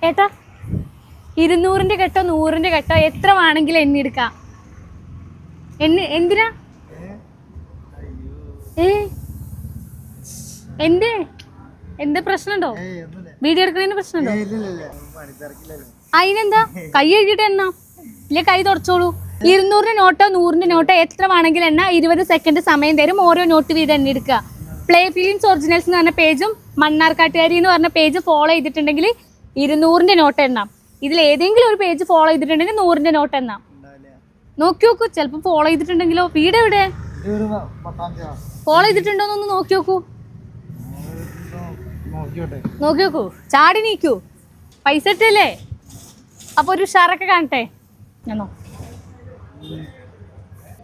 ഏട്ടാ 200-ന്റെ കെട്ടോ 100-ന്റെ കെട്ടോ എത്ര വേണമെങ്കിലും എണ്ണി എടുക്കാം. എന്തിനാ എന്താ പ്രശ്നമുണ്ടോ? വീഡിയോ എടുക്കുന്നതിന് പ്രശ്നമുണ്ടോ? അതിനെന്താ കൈ കഴുകിട്ട് എണ്ണ ഇല്ല, കൈ തുടച്ചോളൂ. 200-ന്റെ നോട്ടോ 100-ന്റെ നോട്ടോ എത്ര വേണമെങ്കിലും എണ്ണ. 20 സെക്കൻഡ് സമയം തരും. ഓരോ നോട്ട് വീതം എണ്ണി എടുക്കുക. പ്ലേ ഫിലിംസ് ഒറിജിനൽസ് എന്ന് പറഞ്ഞ പേജും മണ്ണാർക്കാട്ടുകാരി എന്ന് പറഞ്ഞ പേജ് ഫോളോ ചെയ്തിട്ടുണ്ടെങ്കിൽ 200-ന്റെ നോട്ട് എണ്ണാം. ഇതിൽ ഏതെങ്കിലും ഒരു പേജ് ഫോളോ ചെയ്തിട്ടുണ്ടെങ്കിൽ 100-ന്റെ നോട്ട് എണ്ണാം. നോക്കി നോക്കൂ, ചിലപ്പോൾ ഫോളോ ചെയ്തിട്ടുണ്ടെങ്കിലോ. വീട് എവിടെ? ഫോളോ ചെയ്തിട്ടുണ്ടോന്നൊന്ന് നോക്കി നോക്കൂ. നോക്കി നോക്കൂ, ചാടി നീക്കൂ. പൈസ ഇട്ടല്ലേ? അപ്പൊ ഒരു ഉഷാറൊക്കെ കാണട്ടെ. ഞാനോ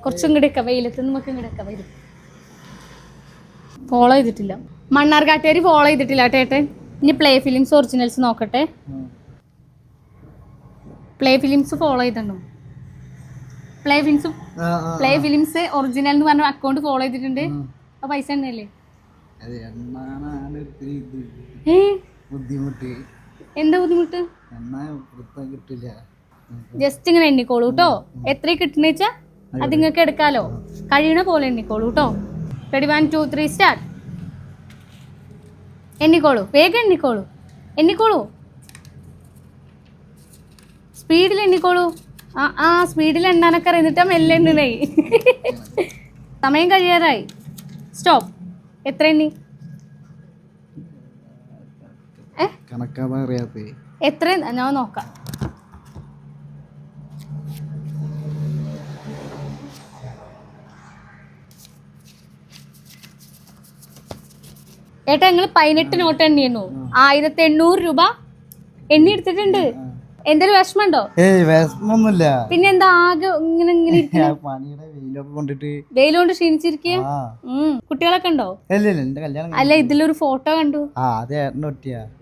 കുറച്ചും കൂടെ ഒക്കെ വെയിലത്ത് നമുക്ക് ഇങ്ങോട്ട് വരും. ഫോളോ ചെയ്തിട്ടില്ല, മണ്ണാർക്കാട്ടുകാരി ഫോളോ ചെയ്തിട്ടില്ല ചേട്ടൻ. ഇനി പ്ലേ ഫിലിംസ് ഒറിജിനൽസ് നോക്കട്ടെ. പ്ലേ ഫിലിംസ് ഫോളോ ചെയ്തിട്ടുണ്ടോ? പ്ലേ ഫിലിംസ് ഒറിജിനൽ എന്ന് പറഞ്ഞ അക്കൗണ്ട് ഫോളോ ചെയ്തിട്ടുണ്ട്. അപ്പൊ പൈസ തന്നെയല്ലേ? എന്താ ബുദ്ധിമുട്ട്? ജസ്റ്റ് ഇങ്ങനെ എണ്ണിക്കോളൂ കേട്ടോ. എത്ര കിട്ടുന്ന വെച്ചാ അത് നിങ്ങൾക്ക് എടുക്കാലോ. കഴിയണ പോലെ എണ്ണിക്കോളൂ കേട്ടോ. Ready 1 2 3 start. എണ്ണിക്കോളൂ, വേഗം എണ്ണിക്കോളൂ. എണ്ണിക്കോളൂ, സ്പീഡിൽ എണ്ണിക്കോളൂ. സ്പീഡിൽ എണ്ണാനൊക്കെ അറിഞ്ഞിട്ടാ മെല്ലെ എണ്ണണേ. സമയം കഴിയാറായി. സ്റ്റോപ്പ്. എത്ര എണ്ണി? എത്ര? ഞാൻ നോക്കാം. ഏട്ടാ നിങ്ങൾ 18 നോട്ട് എണ്ണിയിരുന്നു. 1800 രൂപ എണ്ണി എടുത്തിട്ടുണ്ട്. എന്തെങ്കിലും വിഷമമുണ്ടോ? പിന്നെ എന്താ ആകെ ഇങ്ങനെ വെയിലോണ്ട് ക്ഷീണിച്ചിരിക്കുക? കുട്ടികളൊക്കെ ഉണ്ടോ? അല്ല, ഇതിലൊരു ഫോട്ടോ കണ്ടു.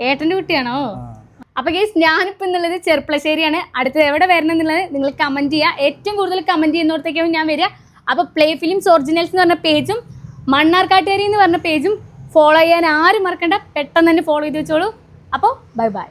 ഏട്ടന്റെ കുട്ടിയാണോ? അപ്പൊ ഗൈസ്, ഞാനിപ്പോ എന്നുള്ളത് ചെർപ്പളശ്ശേരിയാണ്. അടുത്തത് എവിടെ വരണം എന്നുള്ളത് നിങ്ങൾ കമന്റ് ചെയ്യുക. ഏറ്റവും കൂടുതൽ കമന്റ് ചെയ്യുന്നിടത്തേക്കാണ് ഞാൻ വരിക. അപ്പൊ പ്ലേ ഫിലിംസ് ഒറിജിനൽസ് എന്ന് പറഞ്ഞ പേജും മണ്ണാർക്കാട്ടുകാരി എന്ന് പറഞ്ഞ പേജും ഫോളോ ചെയ്യാൻ ആരും മറക്കണ്ട. പെട്ടെന്ന് തന്നെ ഫോളോ ചെയ്ത് വെച്ചോളൂ. അപ്പോൾ ബൈ ബൈ.